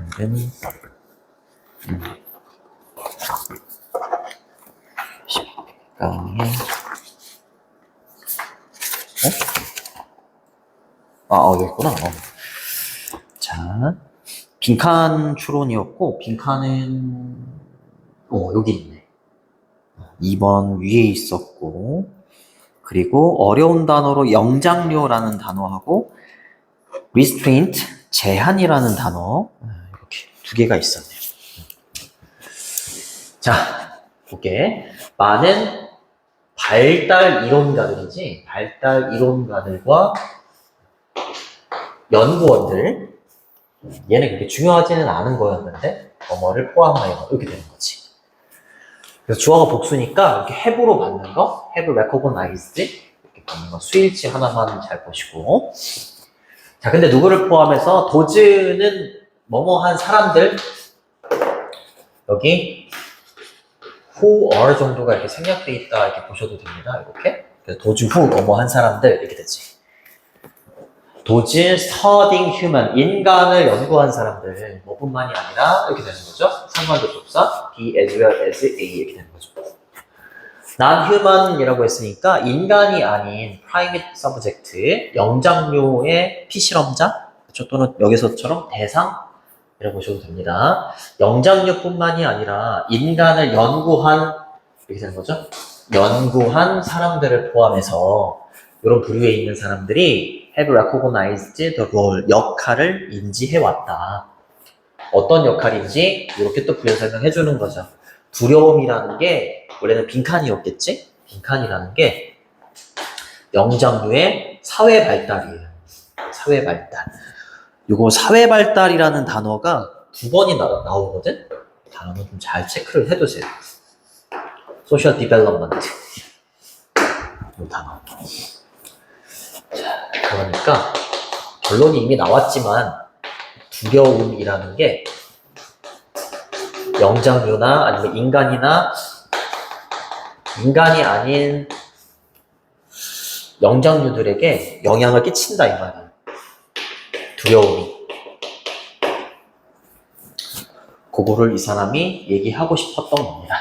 10강에 여기 있구나. 자, 빈칸 추론이었고, 빈칸은, 여기 있네. 2번 위에 있었고, 그리고 어려운 단어로 영장료라는 단어하고, restraint, 제한이라는 단어, 이렇게 두 개가 있었네요. 자, 볼게. 많은 발달 이론가들이지, 발달 이론가들과 연구원들, 얘는 그렇게 중요하지는 않은 거였는데 뭐를 포함하여 이렇게 되는 거지. 그래서 주어가 복수니까 이렇게 have로 받는 거, have recognized 이렇게 받는 거 수일치 하나만 잘 보시고. 자, 근데 누구를 포함해서 does는 뭐뭐한 사람들, 여기 who are 정도가 이렇게 생략돼 있다 이렇게 보셔도 됩니다. 이렇게. 그래서 does who 뭐뭐한 사람들 이렇게 되지. 도즈 studying human, 인간을 연구한 사람들, 뭐뿐만이 아니라 이렇게 되는 거죠. 상관접속사 be as well as a 이렇게 되는 거죠. non-human이라고 했으니까 인간이 아닌 private subject, 영장류의 피실험자, 그렇죠? 또는 여기서처럼 대상이라고 보셔도 됩니다. 영장류뿐만이 아니라 인간을 연구한 이렇게 되는 거죠. 연구한 사람들을 포함해서 이런 부류에 있는 사람들이 have recognized the role, 역할을 인지해왔다. 어떤 역할인지 이렇게 또 부연 설명해 주는 거죠. 두려움이라는 게 원래는 빈칸이었겠지? 빈칸이라는 게 영장류의 사회 발달이에요. 사회 발달. 이거 사회 발달이라는 단어가 두 번이 나오거든? 단어는 좀 잘 체크를 해두세요. social development. 이 단어. 그러니까 결론이 이미 나왔지만 두려움이라는 게 영장류나 아니면 인간이 아닌 영장류들에게 영향을 끼친다 이 말이에요. 두려움이. 그거를 이 사람이 얘기하고 싶었던 겁니다.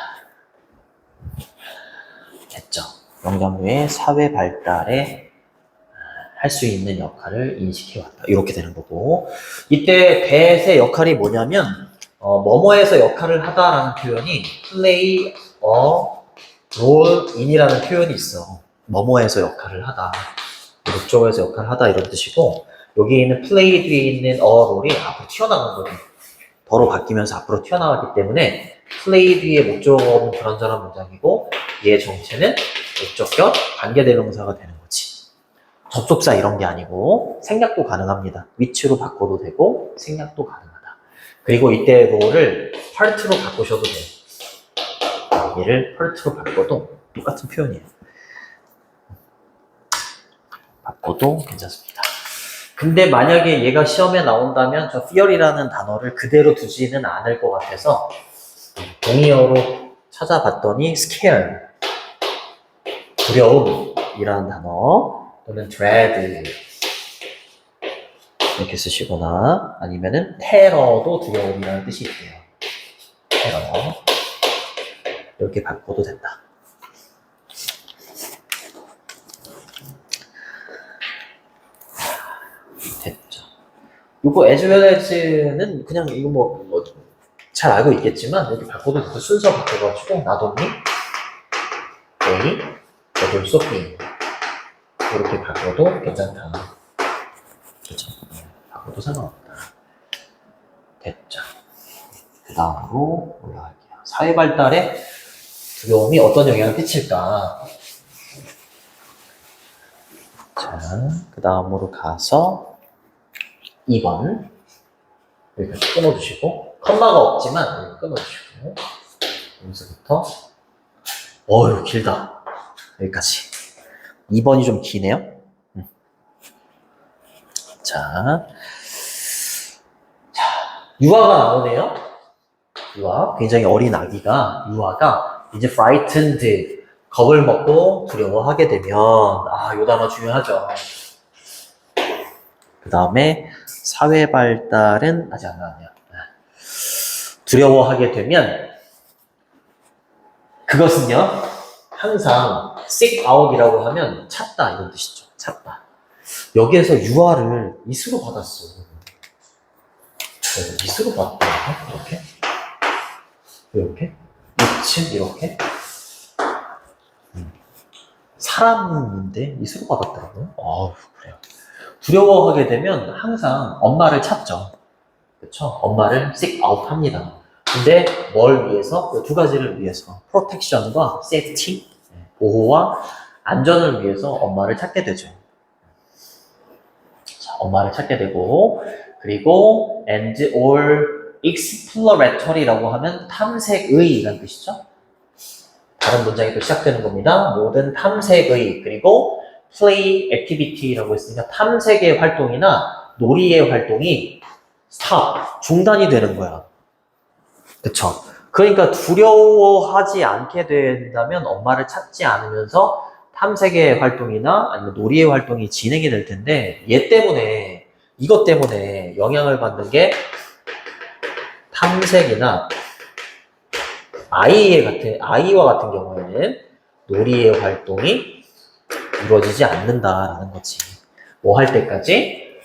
됐죠? 영장류의 사회 발달에 할 수 있는 역할을 인식해왔다. 이렇게 되는 거고. 이때 that의 역할이 뭐냐면 뭐뭐에서 역할을 하다라는 표현이 play a role in이라는 표현이 있어. 뭐뭐에서 역할을 하다. 목적어에서 역할을 하다 이런 뜻이고 여기 있는 play 뒤에 있는 a role이 앞으로 튀어나간 거예요. 더로 바뀌면서 앞으로 튀어나왔기 때문에 play 뒤에 목적어 없는 불완전한 문장이고 얘의 정체는 목적격 관계대명사가 되는 거지. 접속사 이런 게 아니고 생략도 가능합니다. 위치로 바꿔도 되고 생략도 가능하다. 그리고 이때 롤을 part로 바꾸셔도 돼요. 얘를 part로 바꿔도 똑같은 표현이에요. 바꿔도 괜찮습니다. 근데 만약에 얘가 시험에 나온다면 저 fear이라는 단어를 그대로 두지는 않을 것 같아서 동의어로 찾아봤더니 scare, 두려움이라는 단어 또는 dread 이렇게 쓰시거나 아니면은 terror도 두려움이라는 뜻이 있대요. terror 이렇게 바꿔도 된다. 됐죠. 이거 as well as는 그냥 이거 잘 알고 있겠지만 이렇게 바꿔도 되고 순서 바꿔가지고 나도니 A, also B 이렇게 바꿔도 괜찮다. 그렇죠? 바꿔도 상관없다. 됐죠. 그 다음으로 올라갈게요. 사회 발달에 두려움이 어떤 영향을 끼칠까? 자, 그 다음으로 가서 2번 여기까지 끊어주시고 컴마가 없지만 여기 끊어주시고 여기서부터 어휴 길다. 여기까지 2번이 좀 기네요. 자, 유아가 나오네요. 유아, 굉장히 어린 아기가 유아가 이제 frightened, 겁을 먹고 두려워하게 되면 요 단어 중요하죠. 그 다음에 사회 발달은 아직 안 나왔네요. 두려워하게 되면 그것은요 항상 seek out이라고 하면 찾다 이런 뜻이죠. 찾다. 여기에서 유아를 이수로 받았어. 이수로 받다. 이렇게? 이렇게? 이층 이렇게? 사람인데 이수로 받았더라고요. 그래요. 두려워하게 되면 항상 엄마를 찾죠. 그렇죠? 엄마를 seek out 합니다. 근데 뭘 위해서? 두 가지를 위해서. protection과 safety, 보호와 안전을 위해서 엄마를 찾게 되죠. 자, 엄마를 찾게 되고, 그리고 and or exploratory라고 하면 탐색의라는 뜻이죠. 다른 문장이 또 시작되는 겁니다. 모든 탐색의, 그리고 play activity라고 했으니까 탐색의 활동이나 놀이의 활동이 stop, 중단이 되는 거야. 그쵸? 그러니까 두려워하지 않게 된다면 엄마를 찾지 않으면서 탐색의 활동이나 아니면 놀이의 활동이 진행이 될 텐데 이것 때문에 영향을 받는 게 탐색이나 아이와 같은 경우에는 놀이의 활동이 이루어지지 않는다라는 거지. 뭐 할 때까지?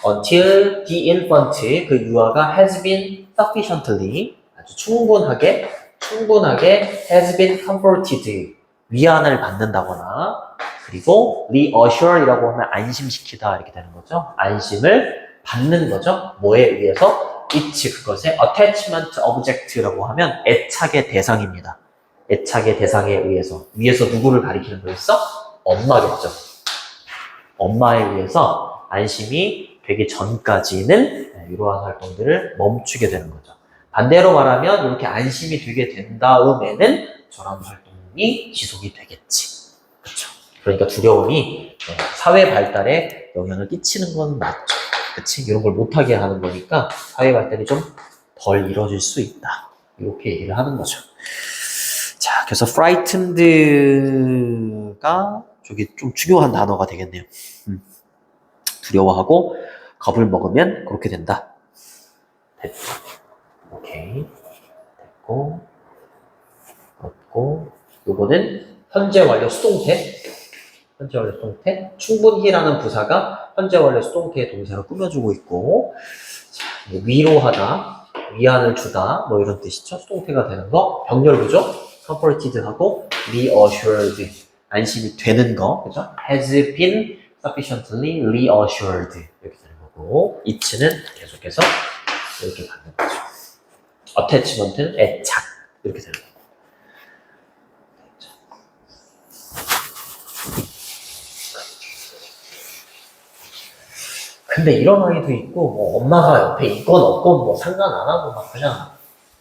Until the infant, 그 유아가 has been sufficiently, 아주 충분하게 has been comforted, 위안을 받는다거나, 그리고 reassure이라고 하면 안심시키다 이렇게 되는 거죠. 안심을 받는 거죠. 뭐에 의해서? It's 그것의 attachment object라고 하면 애착의 대상입니다. 애착의 대상에 의해서. 위에서 누구를 가리키는 거였어? 엄마겠죠. 엄마에 의해서 안심이 되기 전까지는 이러한 활동들을 멈추게 되는 거죠. 반대로 말하면 이렇게 안심이 되게 된 다음에는 저런 활동이 지속이 되겠지. 그렇죠. 그러니까 두려움이 사회 발달에 영향을 끼치는 건 맞죠. 그치? 이런 걸 못하게 하는 거니까 사회 발달이 좀 덜 이루어질 수 있다. 이렇게 얘기를 하는 거죠. 자, 그래서 frightened가 저기 좀 중요한 단어가 되겠네요. 두려워하고 겁을 먹으면 그렇게 된다. 됐고, 오케이. 됐고, 없고, 요거는 현재 완료 수동태. 현재 완료 수동태. 충분히라는 부사가 현재 완료 수동태의 동사로 꾸며주고 있고, 자, 위로하다, 위안을 주다, 뭐 이런 뜻이죠. 수동태가 되는 거. 병렬구조. comforted하고 reassured. 안심이 되는 거. 그죠? has been sufficiently reassured. 이렇게 되는 거고, it는 계속해서 이렇게 받는 거죠. attachment는 애착. 이렇게 되는 거고. 근데 이런 아이도 있고, 뭐, 엄마가 옆에 있건 없건 뭐 상관 안 하고 막 그냥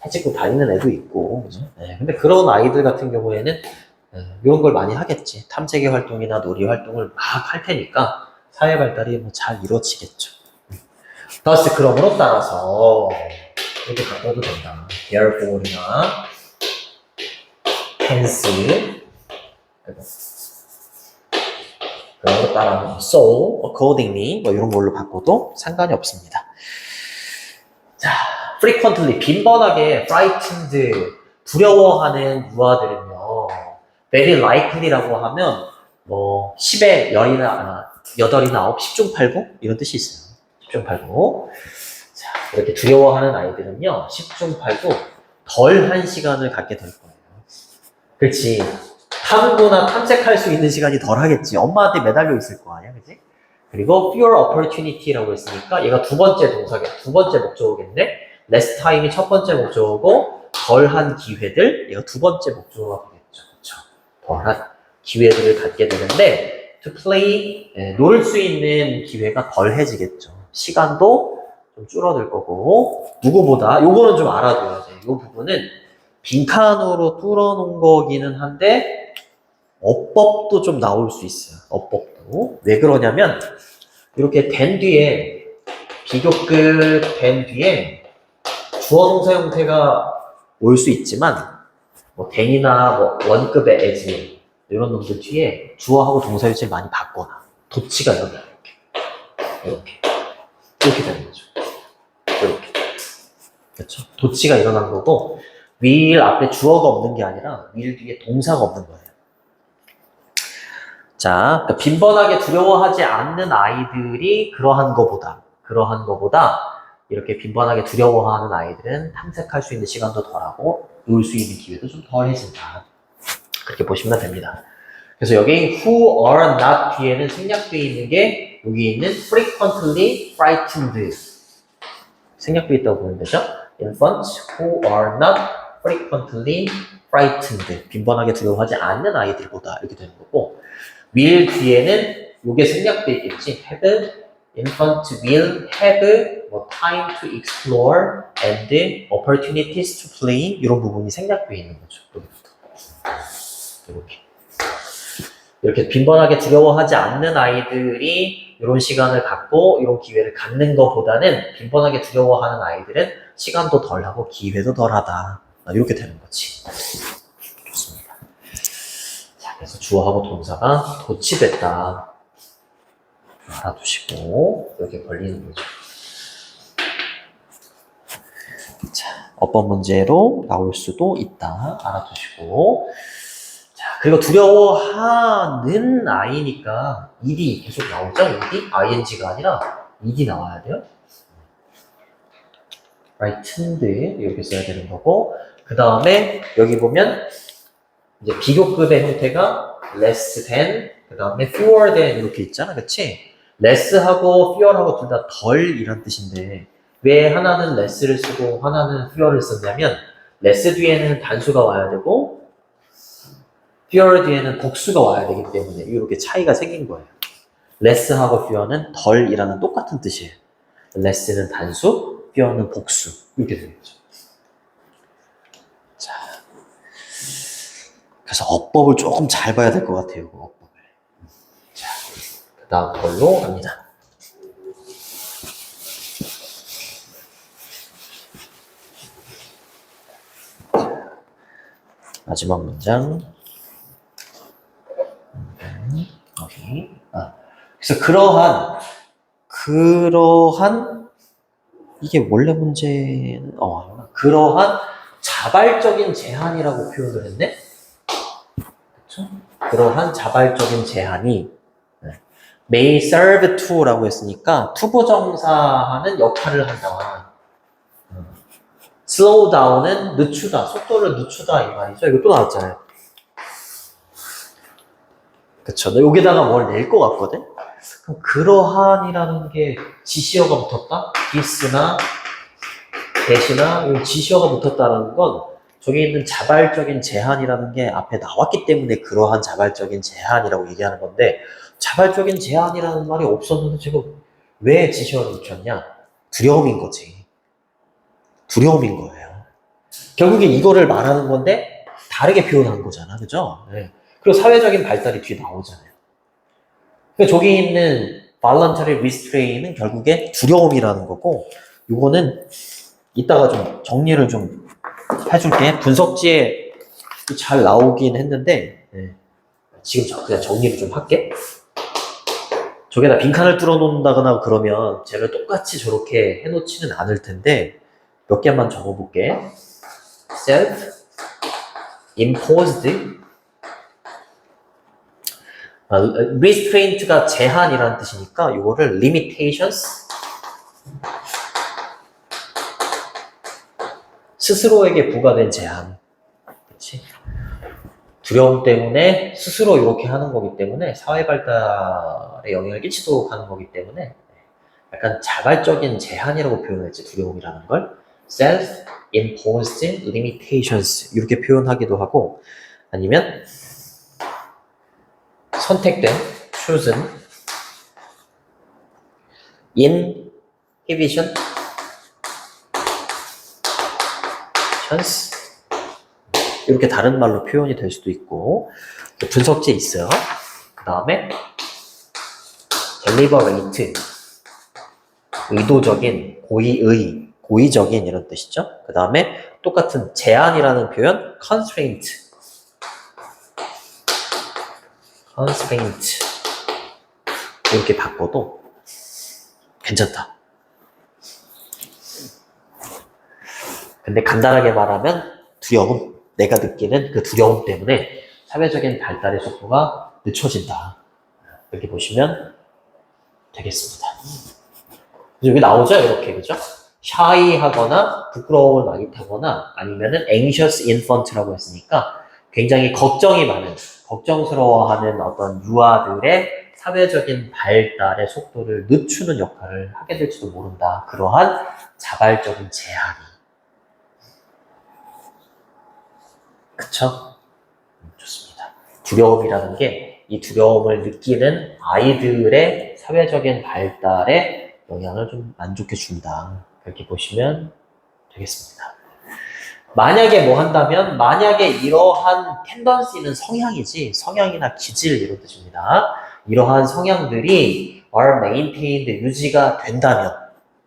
해찍고 다니는 애도 있고, 그죠? 네, 근데 그런 아이들 같은 경우에는 이런 걸 많이 하겠지. 탐색의 활동이나 놀이 활동을 막 할 테니까 사회 발달이 뭐 잘 이루어지겠죠. 더스 그러므로 따라서 이렇게 바꿔도 된다. therefore나 hence 그러므로 따라서 so, accordingly 뭐 이런 걸로 바꿔도 상관이 없습니다. 자, frequently 빈번하게 frightened 두려워하는 유아들은요 very likely라고 하면 뭐 10에 10이나 8이나 9, 10중 8구 이런 뜻이 있어요. 10중 8구. 자, 이렇게 두려워하는 아이들은요 10중 8구 덜한 시간을 갖게 될 거예요. 그렇지. 탐구나 탐색할 수 있는 시간이 덜 하겠지. 엄마한테 매달려 있을 거 아니야, 그치? 그리고 fewer opportunity라고 했으니까 얘가 두 번째 동사겠네. 두 번째 목적어겠네. less time이 첫 번째 목적어고 덜한 기회들 얘가 두 번째 목적어가 되겠죠. 그렇죠? 덜한 기회들을 갖게 되는데 to play 놀 수 있는 기회가 덜해지겠죠. 시간도 좀 줄어들 거고 누구보다 요거는 좀 알아둬야 돼. 이 부분은 빈칸으로 뚫어놓은 거기는 한데 어법도 좀 나올 수 있어요. 어법도. 왜 그러냐면 이렇게 된 뒤에 비교급 된 뒤에 주어 동사 형태가 올 수 있지만 뭐 then이나 뭐 원급의 as 이런 놈들 뒤에 주어하고 동사 유치를 많이 바꿔놔. 도치가 여기 이렇게. 이렇게 되는 거죠. 이렇게. 그렇죠. 도치가 일어난 거고 will 앞에 주어가 없는 게 아니라 will 뒤에 동사가 없는 거예요. 자, 그러니까 빈번하게 두려워하지 않는 아이들이 그러한 거보다 이렇게 빈번하게 두려워하는 아이들은 탐색할 수 있는 시간도 덜하고 놀 수 있는 기회도 좀 덜해진다. 그렇게 보시면 됩니다. 그래서 여기 who are not 뒤에는 생략되어 있는 게 여기 있는 frequently frightened 생략되어 있다고 보면 되죠. infants who are not frequently frightened 빈번하게 두려워하지 않는 아이들보다 이렇게 되는 거고 will 뒤에는 이게 생략되어 있겠지. have infant will have 뭐 time to explore and opportunities to play 이런 부분이 생략되어 있는 거죠. 이렇게 빈번하게 두려워하지 않는 아이들이 이런 시간을 갖고 이런 기회를 갖는 것보다는 빈번하게 두려워하는 아이들은 시간도 덜하고 기회도 덜하다. 이렇게 되는 거지. 좋습니다. 자, 그래서 주어하고 동사가 도치됐다. 알아두시고 이렇게 걸리는 거죠. 자, 어떤 문제로 나올 수도 있다. 알아두시고. 자, 그리고 두려워하는 아이니까 ed이 계속 나오죠? ed? ing가 아니라 ed 나와야 돼요. frightened 이렇게 써야 되는 거고 그 다음에 여기 보면 이제 비교급의 형태가 less than 그 다음에 fewer than 이렇게 있잖아, 그치? less하고 fewer하고 둘 다 덜이란 뜻인데 왜 하나는 less를 쓰고 하나는 fewer를 썼냐면 less 뒤에는 단수가 와야 되고 fewer 뒤에는 복수가 와야 되기 때문에 이렇게 차이가 생긴 거예요. less하고 fewer는 덜이라는 똑같은 뜻이에요. less는 단수, fewer는 복수 이렇게 되는 거죠. 자, 그래서 어법을 조금 잘 봐야 될 것 같아요. 어법을. 자, 그 다음 걸로 갑니다. 마지막 문장. 여기. 그래서 그러한 이게 원래 문제는 그러한 자발적인 제한이라고 표현을 했네. 그렇죠? 그러한 자발적인 제한이 may serve to라고 했으니까 투부정사하는 역할을 한다. slow down은 늦추다, 속도를 늦추다 이 말이죠. 이거 또 나왔잖아요. 그쵸. 너 여기다가 뭘 낼 것 같거든? 그럼 그러한이라는 게 지시어가 붙었다? this나 that이나 지시어가 붙었다는 건 저기 있는 자발적인 제한이라는 게 앞에 나왔기 때문에 그러한 자발적인 제한이라고 얘기하는 건데 자발적인 제한이라는 말이 없었는데 지금 왜 지시어를 붙였냐? 두려움인 거지. 두려움인 거예요. 결국에 이거를 말하는 건데 다르게 표현한 거잖아. 그죠? 네. 그리고 사회적인 발달이 뒤에 나오잖아요. 그러니까 저기 있는 voluntary restraint은 결국에 두려움이라는 거고 이거는 이따가 좀 정리를 좀 해줄게. 분석지에 잘 나오긴 했는데 네. 지금 그냥 정리를 좀 할게. 저기다 빈칸을 뚫어 놓는다거나 그러면 쟤를 똑같이 저렇게 해놓지는 않을 텐데 몇 개만 적어볼게. self imposed restraint가 제한이라는 뜻이니까 이거를 limitations 스스로에게 부과된 제한. 그렇지? 두려움 때문에 스스로 이렇게 하는 거기 때문에 사회 발달에 영향을 끼치도록 하는 거기 때문에 약간 자발적인 제한이라고 표현했지 두려움이라는 걸 self-imposed limitations 이렇게 표현하기도 하고 아니면 선택된 chosen inhibition chance 이렇게 다른 말로 표현이 될 수도 있고 분석지에 있어요. 그 다음에 deliberate 의도적인 고의적인 이런 뜻이죠. 그 다음에 똑같은 제한이라는 표현 constraint 이렇게 바꿔도 괜찮다. 근데 간단하게 말하면 두려움, 내가 느끼는 그 두려움 때문에 사회적인 발달의 속도가 늦춰진다. 이렇게 보시면 되겠습니다. 여기 나오죠? 이렇게, 그죠? shy하거나 부끄러움을 많이 타거나 아니면은 anxious infant라고 했으니까 굉장히 걱정이 많은, 걱정스러워하는 어떤 유아들의 사회적인 발달의 속도를 늦추는 역할을 하게 될지도 모른다. 그러한 자발적인 제한이. 그쵸? 좋습니다. 두려움이라는 게 이 두려움을 느끼는 아이들의 사회적인 발달에 영향을 좀 안 좋게 준다. 그렇게 보시면 되겠습니다. 만약에 뭐 한다면, 만약에 이러한 텐던시는 성향이지, 성향이나 기질 이런 뜻입니다. 이러한 성향들이 are maintained, 유지가 된다면,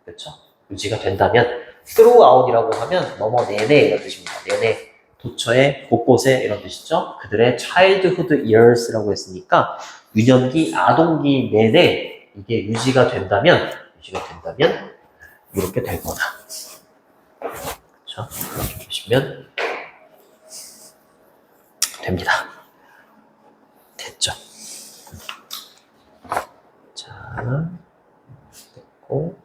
그렇죠? 유지가 된다면, throughout이라고 하면 뭐뭐 내내 이런 뜻입니다. 내내, 도처에, 곳곳에 이런 뜻이죠. 그들의 childhood years라고 했으니까 유년기, 아동기 내내 이게 유지가 된다면 이렇게 될 거다. 그렇죠? 이렇게 보시면 됩니다. 됐죠? 자, 됐고.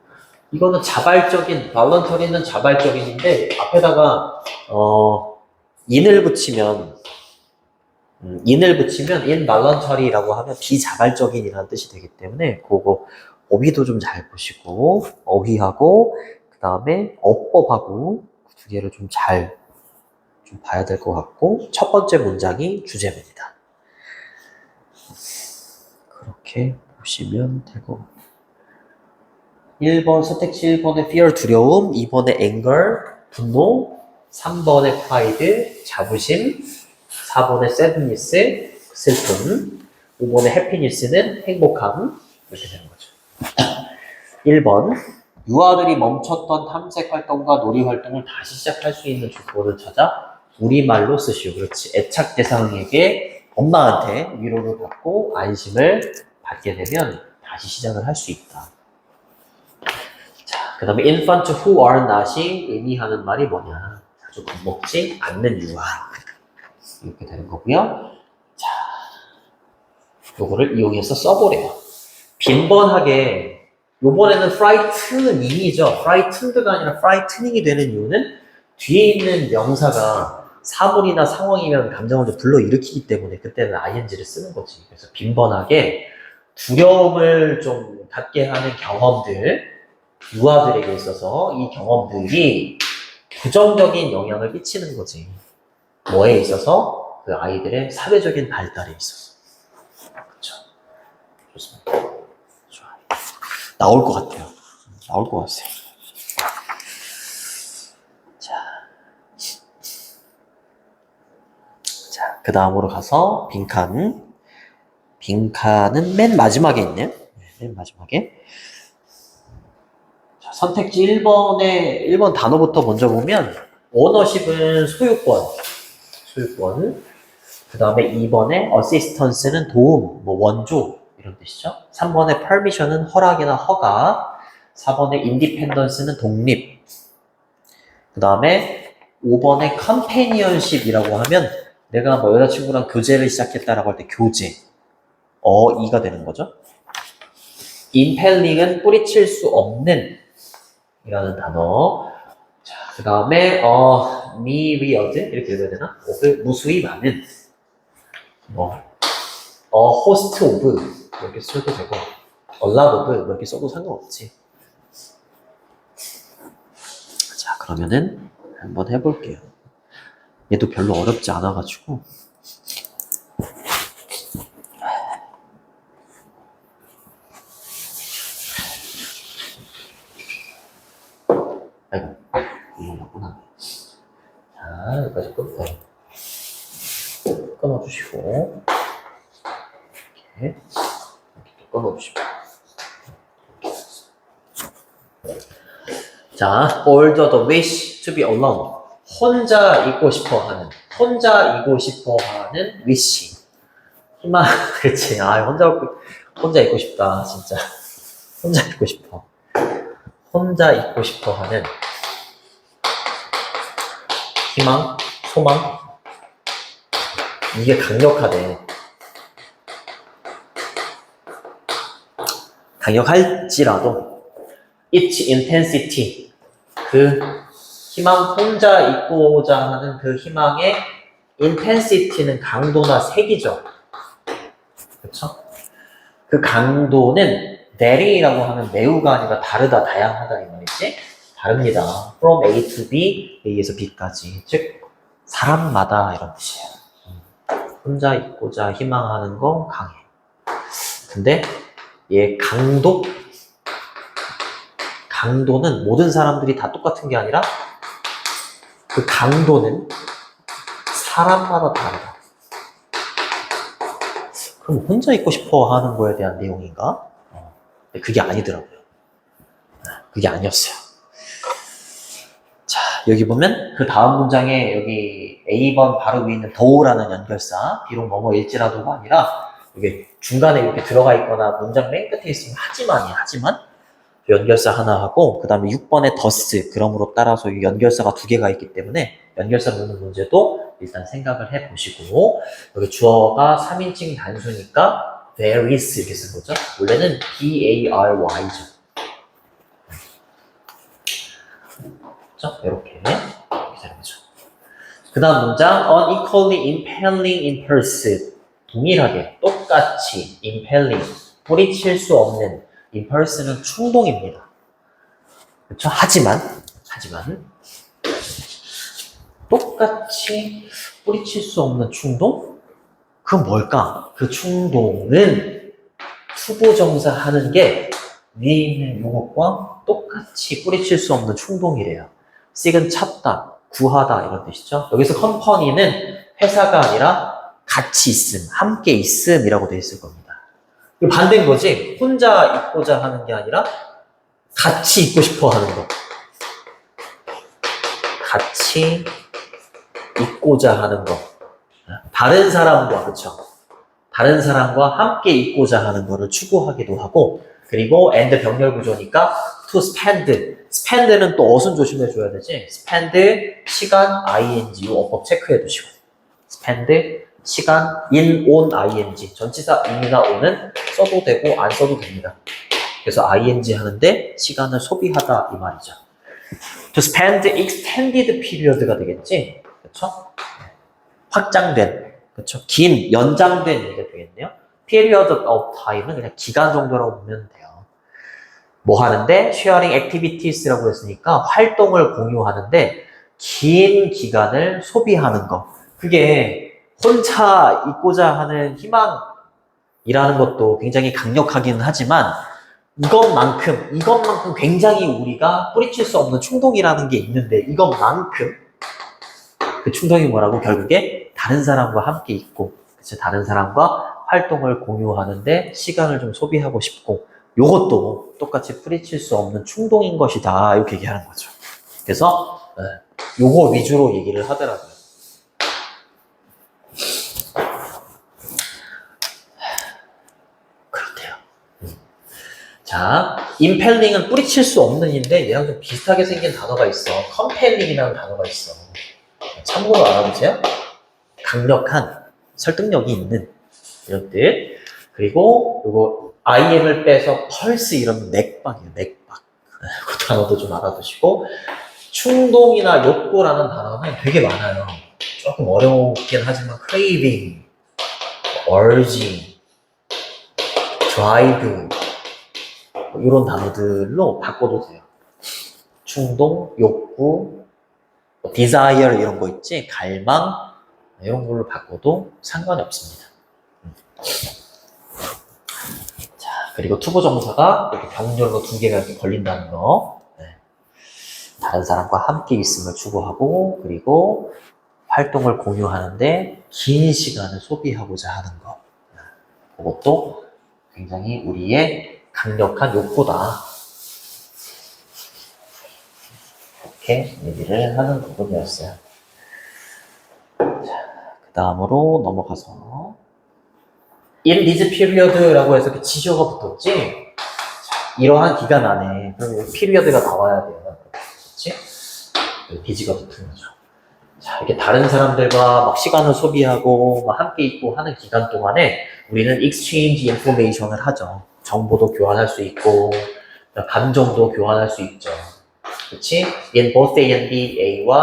이거는 자발적인, 발런터리는 자발적인인데, 앞에다가, in을 붙이면, involuntary라고 하면 비자발적인이라는 뜻이 되기 때문에, 그거, 어휘도 좀 잘 보시고, 어휘하고, 그 다음에 어법하고, 두 개를 좀 봐야 될 것 같고, 첫 번째 문장이 주제문이다. 그렇게 보시면 되고. 1번 선택지 1번에 fear 두려움, 2번에 anger 분노, 3번에 pride 자부심, 4번에 sadness 슬픔, 5번에 happiness는 행복함. 이렇게 되는 거죠. 1번 유아들이 멈췄던 탐색 활동과 놀이 활동을 다시 시작할 수 있는 조건을 찾아 우리말로 쓰시오. 그렇지. 애착 대상에게 엄마한테 위로를 받고 안심을 받게 되면 다시 시작을 할 수 있다. 자, 그 다음에 infant who are not이 의미하는 말이 뭐냐. 자주 겁먹지 않는 유아. 이렇게 되는 거고요. 자, 요거를 이용해서 써보래요. 빈번하게 요번에는 frightening이죠. frightened가 아니라 frightening이 되는 이유는 뒤에 있는 명사가 사물이나 상황이면 감정을 좀 불러일으키기 때문에 그때는 ing를 쓰는 거지. 그래서 빈번하게 두려움을 좀 갖게 하는 경험들, 유아들에게 있어서 이 경험들이 부정적인 영향을 끼치는 거지. 뭐에 있어서? 그 아이들의 사회적인 발달에 있어서. 그렇죠. 좋습니다. 좋아요. 나올 것 같아요. 나올 것 같아요. 자, 그 다음으로 가서 빈칸은 맨 마지막에 있네요. 맨 마지막에. 자, 선택지 1번 단어부터 먼저 보면 오너십은 소유권. 그 다음에 2번에 assistance는 도움, 뭐 원조 이런 뜻이죠. 3번에 permission은 허락이나 허가. 4번에 independence는 독립. 그 다음에 5번에 companionship이라고 하면 내가 뭐 여자친구랑 교제를 시작했다라고 할 때 교제. 이가 되는 거죠. impelling은 뿌리칠 수 없는 이라는 단어. 자, 그 다음에 myriad 이렇게 읽어야 되나? 무수히 많은. host of 이렇게 써도 되고 a lot of 이렇게 써도 상관없지. 자, 그러면은 한번 해볼게요. 얘도 별로 어렵지 않아가지고. 아이고, 이거구나. 자, 여기까지 끊어주시고. 이렇게 또 끊어주시고. 자, order the wish to be alone. 혼자 있고 싶어 하는 wish. 희망, 그렇지. 혼자 있고 싶다, 진짜. 혼자 있고 싶어 하는 희망, 소망. 이게 강력하대. 강력할지라도 its intensity, 그 희망, 혼자 있고자 하는 그 희망의 intensity는 강도나 색이죠. 그렇죠? 그 강도는 very라고 하면 매우가 아니라 다르다, 다양하다 이 말이지. 다릅니다. from A to B, A에서 B까지. 즉 사람마다 이런 뜻이에요. 혼자 있고자 희망하는 거 강해. 근데 얘 강도는 모든 사람들이 다 똑같은 게 아니라 그 강도는 사람마다 다르다. 그럼 혼자 있고 싶어 하는 거에 대한 내용인가? 근데 그게 아니더라고요. 그게 아니었어요. 자, 여기 보면 그 다음 문장에 여기 A번 바로 위에 있는 더우라는 연결사, 비록 뭐뭐일지라도가 아니라 이게 중간에 이렇게 들어가 있거나 문장 맨 끝에 있으면 하지만이야, 하지만. 연결사 하나 하고 그 다음에 6번에 더스, 그러므로 따라서 이 연결사가 2개가 있기 때문에 연결사 묻는 문제도 일단 생각을 해보시고, 여기 주어가 3인칭 단수니까 there is 이렇게 쓴 거죠. 원래는 B-A-R-Y죠. 이렇게 되는 거죠. 그 다음 문장 unequally impelling impulse, 동일하게 똑같이 impelling, 뿌리칠 수 없는, impulse는 충동입니다. 그렇죠? 하지만 똑같이 뿌리칠 수 없는 충동? 그건 뭘까? 그 충동은 투부정사 하는 게 위에 있는 요것과 똑같이 뿌리칠 수 없는 충동이래요. seek은 찾다, 구하다 이런 뜻이죠. 여기서 컴퍼니는 회사가 아니라 같이 있음, 함께 있음이라고 되어 있을 겁니다. 이거 반대인 거지. 혼자 있고자 하는 게 아니라 같이 있고 싶어 하는 거. 같이 있고자 하는 거. 다른 사람과, 그쵸? 다른 사람과 함께 있고자 하는 거를 추구하기도 하고, 그리고 and 병렬 구조니까 to spend. spend는 또 어순 조심해 줘야 되지. spend, 시간, ing, 어법 체크해 두시고. spend, 시간, in, on, ing. 전치사 in이나 on은 써도 되고 안 써도 됩니다. 그래서 ing 하는데 시간을 소비하다 이 말이죠. To spend extended period가 되겠지. 그렇죠? 확장된, 그렇죠? 긴, 연장된 이게 되겠네요. period of time은 그냥 기간 정도라고 보면 돼요. 뭐 하는데? sharing activities라고 했으니까 활동을 공유하는데 긴 기간을 소비하는 거. 그게 혼자 있고자 하는 희망이라는 것도 굉장히 강력하기는 하지만 이것만큼 굉장히 우리가 뿌리칠 수 없는 충동이라는 게 있는데 이것만큼 그 충동이 뭐라고? 결국에 다른 사람과 함께 있고, 그치? 다른 사람과 활동을 공유하는데 시간을 좀 소비하고 싶고, 요것도 똑같이 뿌리칠 수 없는 충동인 것이다 이렇게 얘기하는 거죠. 그래서 요거 위주로 얘기를 하더라고요. 그렇대요. 자, impelling은 뿌리칠 수 없는인데 얘랑 좀 비슷하게 생긴 단어가 있어. compelling이라는 단어가 있어. 참고로 알아두세요. 강력한, 설득력이 있는 이런 뜻. 그리고 요거 IM을 빼서 pulse 이러면 맥박이에요. 맥박. 그 단어도 좀 알아두시고, 충동이나 욕구라는 단어는 되게 많아요. 조금 어렵긴 하지만 craving, urging, drive 이런 단어들로 바꿔도 돼요. 충동, 욕구, desire 이런 거 있지, 갈망 이런 걸로 바꿔도 상관이 없습니다. 자, 그리고 투부정사가 이렇게 병렬로 2개가 이렇게 걸린다는 거. 다른 사람과 함께 있음을 추구하고, 그리고 활동을 공유하는데 긴 시간을 소비하고자 하는 거. 그것도 굉장히 우리의 강력한 욕구다. 이렇게 얘기를 하는 부분이었어요. 자, 그 다음으로 넘어가서 in this period라고 해서 이렇게 지셔가 붙었지. 자, 이러한 기간 안에 그럼 period가 나와야 돼요. 그렇지? 비지가 붙은 거죠. 자, 이렇게 다른 사람들과 막 시간을 소비하고 막 함께 있고 하는 기간 동안에 우리는 exchange information을 하죠. 정보도 교환할 수 있고 감정도 교환할 수 있죠. 그렇지? 얘는 both A and B, A와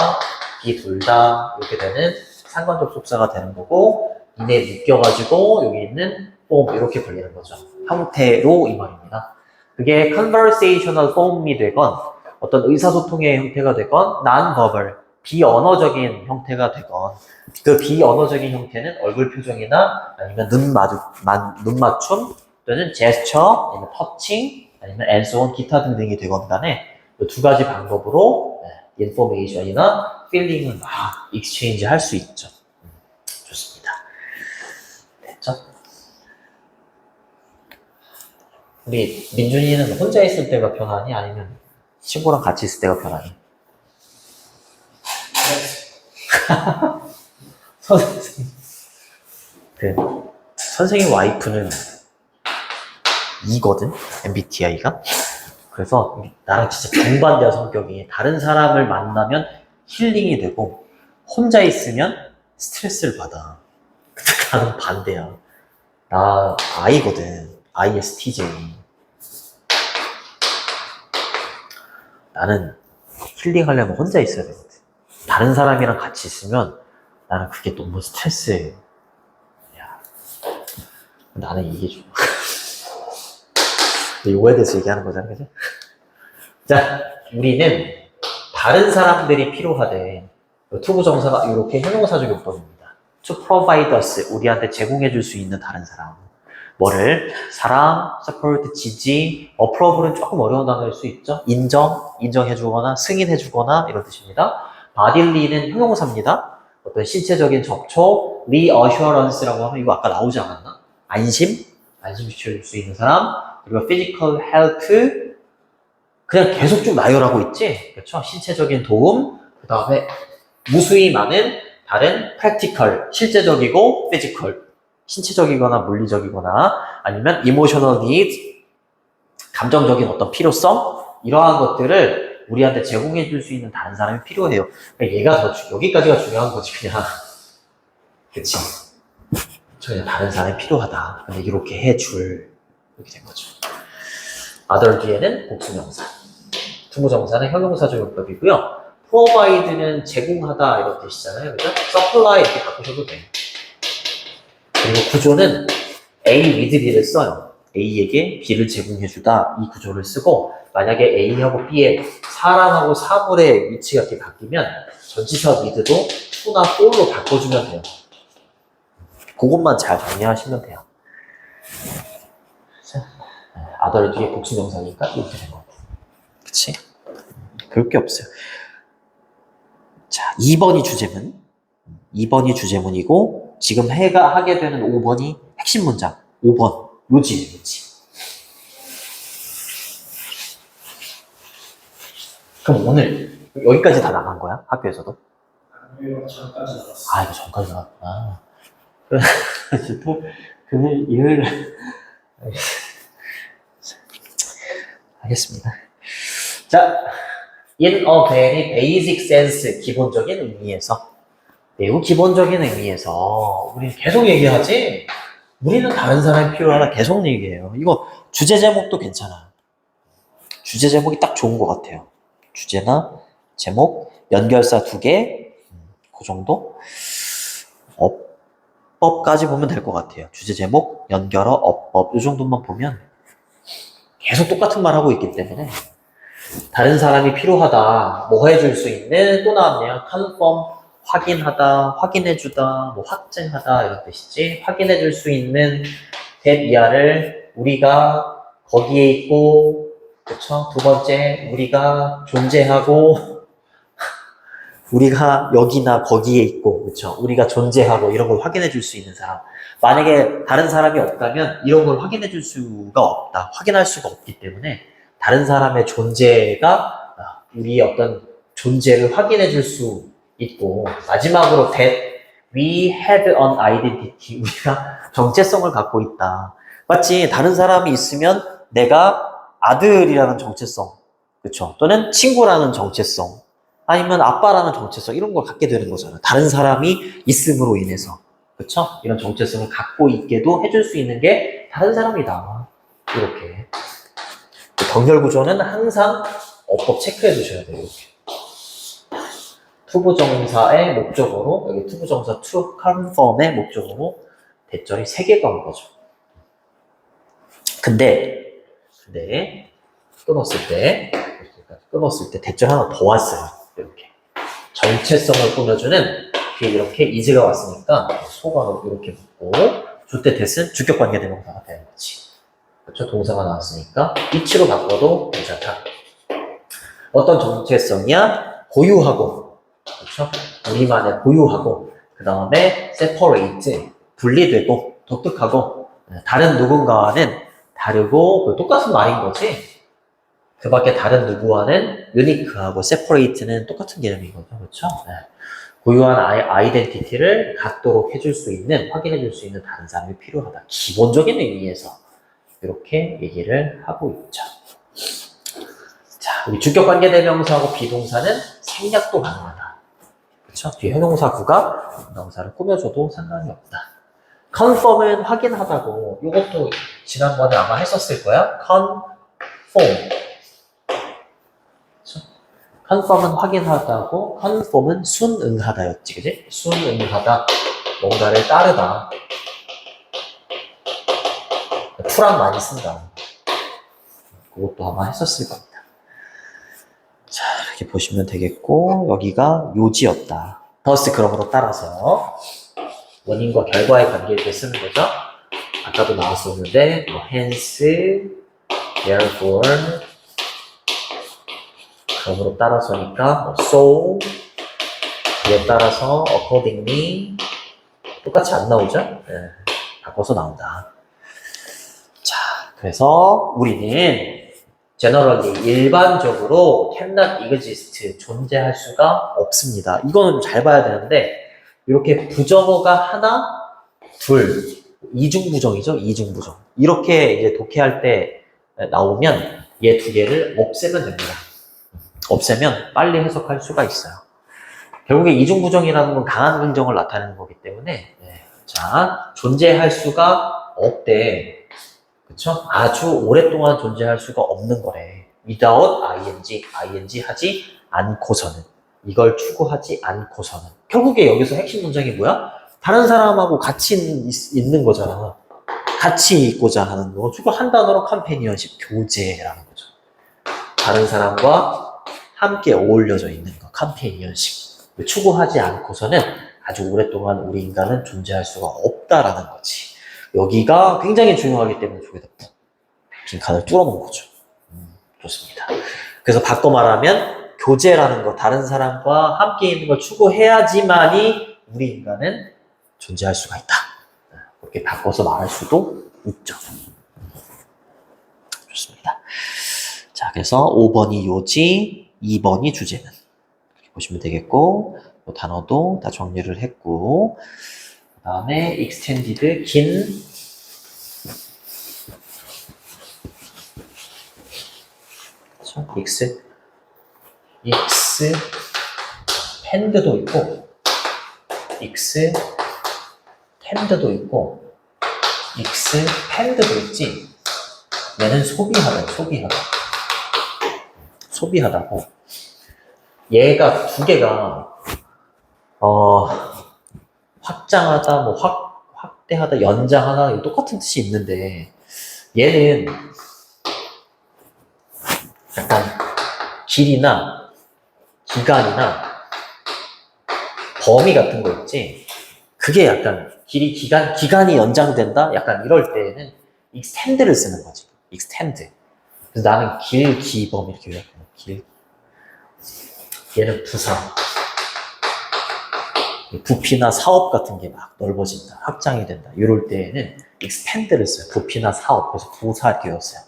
B 둘 다 이렇게 되는 상관 접속사가 되는 거고 이내 묶여가지고 여기 있는 form 이렇게 걸리는 거죠. 형태로 이 말입니다. 그게 conversational form이 되건 어떤 의사소통의 형태가 되건 non-verbal, 비언어적인 형태가 되건 그 비언어적인 형태는 얼굴 표정이나 아니면 눈 맞춤 또는 제스처, 아니면 터칭, 아니면 and so on 기타 등등이 되건 간에 이 두 가지 방법으로 인포메이션이나 필링을 막 익스체인지 할 수 있죠. 좋습니다. 됐죠? 우리 민준이는 혼자 있을 때가 편하니 아니면 친구랑 같이 있을 때가 편하니? 선생님 와이프는 E거든? MBTI가? 그래서 나랑 진짜 정반대야 성격이. 다른 사람을 만나면 힐링이 되고 혼자 있으면 스트레스를 받아. 근데 나는 반대야. 나 I거든. ISTJ. 나는 힐링하려면 혼자 있어야 되거든. 다른 사람이랑 같이 있으면 나는 그게 너무 스트레스야. 나는 이게 좋아. 이거에 대해서 얘기하는 거잖아, 그지? 자, 우리는 다른 사람들이 필요하대. 투부정사가 이렇게 형용사적 용법입니다. To provide us, 우리한테 제공해줄 수 있는 다른 사람. 뭐를? 사랑, support, 지지, approve는 조금 어려운 단어일 수 있죠. 인정해주거나 승인해주거나 이런 뜻입니다. bodyly는 형용사입니다. 어떤 신체적인 접촉, reassurance라고 하면 이거 아까 나오지 않았나? 안심시켜줄 수 있는 사람. 그리고 physical health, 그냥 계속 쭉 나열하고 있지. 그렇죠? 신체적인 도움, 그 다음에 무수히 많은 다른 practical, 실제적이고 physical, 신체적이거나 물리적이거나 아니면 emotional needs, 감정적인 어떤 필요성, 이러한 것들을 우리한테 제공해 줄 수 있는 다른 사람이 필요해요. 그러니까 얘가 여기까지가 중요한 거지, 그냥. 그치? 그냥 다른 사람이 필요하다. 근데 이렇게 해줄, 이렇게 된 거죠. other 뒤에는 복수명사. 투부정사는 형용사적 용법이고요. provide는 제공하다 이런 뜻이잖아요. 그죠? supply 이렇게 바꾸셔도 돼요. 그리고 구조는 A with B를 써요. A에게 B를 제공해주다 이 구조를 쓰고 만약에 A하고 B의 사람하고 사물의 위치가 이렇게 바뀌면 전치사 with도 to나 for로 바꿔주면 돼요. 그것만 잘 정리하시면 돼요. other 뒤에 복수명사니까 이렇게 된 거고. 그치? 그럴 게 없어요. 자, 2번이 주제문. 2번이 주제문이고 지금 해가 하게 되는 5번이 핵심 문장. 5번. 요지. 그럼 오늘 여기까지 다 나간 거야? 학교에서도? 이거 전까지 나왔어. 아, 이거 전까지 나갔구나. 그래서 또 금요일, 일요일 알겠습니다. 자, in a very basic sense, 기본적인 의미에서 매우 기본적인 의미에서 우리는 계속 얘기하지. 우리는 다른 사람이 필요하다 계속 얘기해요. 이거 주제 제목도 괜찮아. 주제 제목이 딱 좋은 것 같아요. 주제나 제목, 연결사 2개, 그 정도? 어법까지 보면 될 것 같아요. 주제 제목, 연결어, 어법 이 정도만 보면 계속 똑같은 말 하고 있기 때문에 다른 사람이 필요하다, 뭐 해줄 수 있는, 또 나왔네요. confirm, 확인하다, 확인해주다, 뭐 확증하다 이런 뜻이지. 확인해줄 수 있는 that 이하를 우리가 거기에 있고, 그쵸? 두 번째, 우리가 존재하고, 우리가 여기나 거기에 있고, 그쵸? 우리가 존재하고 이런 걸 확인해줄 수 있는 사람. 만약에 다른 사람이 없다면 이런 걸 확인해줄 수가 없다. 확인할 수가 없기 때문에 다른 사람의 존재가 우리의 어떤 존재를 확인해줄 수 있고, 마지막으로 that we have an identity, 우리가 정체성을 갖고 있다. 맞지? 다른 사람이 있으면 내가 아들이라는 정체성, 그쵸? 또는 친구라는 정체성, 아니면 아빠라는 정체성 이런 걸 갖게 되는 거잖아. 다른 사람이 있음으로 인해서. 그쵸? 이런 정체성을 갖고 있게도 해줄 수 있는 게 다른 사람이다. 이렇게. 병렬 구조는 항상 어법 체크해 두셔야 돼요. 이렇게. 투부정사의 목적어로, 여기 투부정사 to confirm의 목적어로 대절이 3개가 온 거죠. 근데 끊었을 때 대절 하나 더 왔어요. 이렇게. 정체성을 꾸며주는 이렇게 이즈가 왔으니까 소가 이렇게 붙고 주때 됐은 주격 관계 대명사가 되는 거지. 그렇죠? 동사가 나왔으니까 이치로 바꿔도 괜찮다. 어떤 정체성이야? 고유하고, 그렇죠? 우리만의 고유하고, 그 다음에 separate, 분리되고, 독특하고, 다른 누군가와는 다르고 똑같은 말인 거지. 그 밖에 다른 누구와는 unique하고 separate는 똑같은 개념이거든요. 그렇죠? 네. 고유한 아이덴티티를 갖도록 해줄 수 있는, 확인해 줄 수 있는 다른 사람이 필요하다. 기본적인 의미에서 이렇게 얘기를 하고 있죠. 자, 우리 주격관계대명사하고 비동사는 생략도 가능하다. 그렇죠? 뒤에 형용사구가 명사를 꾸며줘도 상관이 없다. confirm은 확인하다고. 이것도 지난번에 아마 했었을 거야. confirm. 그렇죠? confirm은 확인하다고, confirm은 순응하다였지, 그지? 순응하다. 뭔가를 따르다. 풀랑 많이 쓴다. 그것도 아마 했었을 겁니다. 자, 이렇게 보시면 되겠고, 여기가 요지였다. 더스 그러므로 따라서 원인과 결과의 관계를 쓰는 거죠. 아까도 나왔었는데, 뭐, hence, therefore, 그러므로 따라서니까, 뭐, so, 그에 따라서 accordingly, 똑같이 안 나오죠? 네, 바꿔서 나온다. 자, 그래서 우리는 generally 일반적으로 cannot exist 존재할 수가 없습니다. 이거는 잘 봐야 되는데 이렇게 부정어가 하나, 둘, 이중부정이죠. 이중부정. 이렇게 이제 독해할 때 나오면 얘 두 개를 없애면 됩니다. 없애면 빨리 해석할 수가 있어요. 결국에 이중부정이라는 건 강한 긍정을 나타내는 거기 때문에 자, 존재할 수가 없대. 그쵸? 아주 오랫동안 존재할 수가 없는 거래. without ing 하지 않고서는. 이걸 추구하지 않고서는. 결국에 여기서 핵심 문장이 뭐야? 다른 사람하고 같이 있는 거잖아. 같이 있고자 하는 거. 추구한 단어로 컴패니언십, 교제라는 거죠. 다른 사람과 함께 어울려져 있는 거, 컴패니언십. 추구하지 않고서는 아주 오랫동안 우리 인간은 존재할 수가 없다라는 거지. 여기가 굉장히 중요하기 때문에 저기다 빈칸을 뚫어놓은 거죠. 좋습니다. 그래서 바꿔 말하면 교제라는 거, 다른 사람과 함께 있는 걸 추구해야지만이 우리 인간은 존재할 수가 있다. 그렇게 바꿔서 말할 수도 있죠. 좋습니다. 자, 그래서 5번이 요지, 2번이 주제는. 이렇게 보시면 되겠고, 이 단어도 다 정리를 했고, 그 다음에 extended, 긴, expand도 있고, extend도 있고, expand도 있지. 얘는 소비하다고. 얘가 두 개가 확장하다, 뭐 확대하다, 연장하다 똑같은 뜻이 있는데 얘는 약간 길이나 기간이나 범위 같은 거 있지. 그게 약간 기간이 연장된다? 약간 이럴 때에는 extend를 쓰는 거지. extend. 그래서 나는 기범 이렇게 외웠거든. 얘는 부피나 사업 같은 게 막 넓어진다. 확장이 된다. 이럴 때에는 expand를 써요. 부피나 사업. 그래서 부사 이렇게 외웠어요.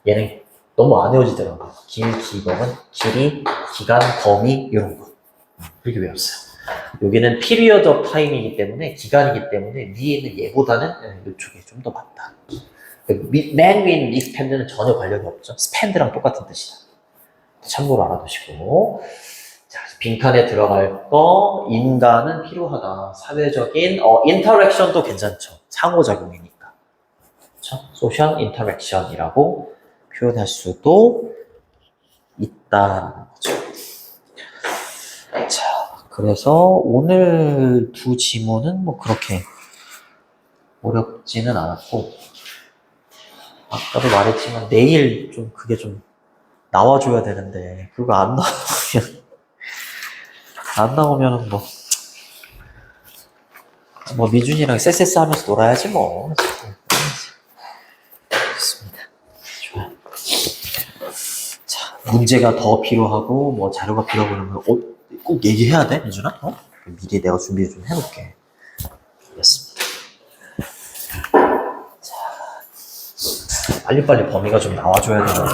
얘는 너무 안 외워지더라고요. 기범은 길이, 기간, 범위 이런 거. 이렇게 외웠어요. 여기는 period of time이기 때문에, 기간이기 때문에 위에 있는 얘보다는 이쪽이 좀 더 맞다. 맨 위에 있는 expand는 전혀 관련이 없죠. spend랑 똑같은 뜻이다. 참고로 알아두시고. 자, 빈칸에 들어갈 거, 인간은 필요하다. 사회적인, 인터랙션도 괜찮죠. 상호작용이니까. 그렇죠? 소셜 인터랙션이라고 표현할 수도 있다는 거죠. 자, 그래서 오늘 두 지문은 뭐 그렇게 어렵지는 않았고, 아까도 말했지만 내일 좀 그게 좀 나와줘야 되는데, 그거 안 나오면, 안 나오면은 뭐 미준이랑 쎄쎄쎄 하면서 놀아야지 뭐. 좋습니다. 좋아요. 자, 문제가 더 필요하고 뭐 자료가 필요하고 그러면 꼭 얘기해야 돼, 미준아? 미리 내가 준비 좀 해놓을게. 알겠습니다. 자, 빨리빨리 범위가 좀 나와줘야 되는데.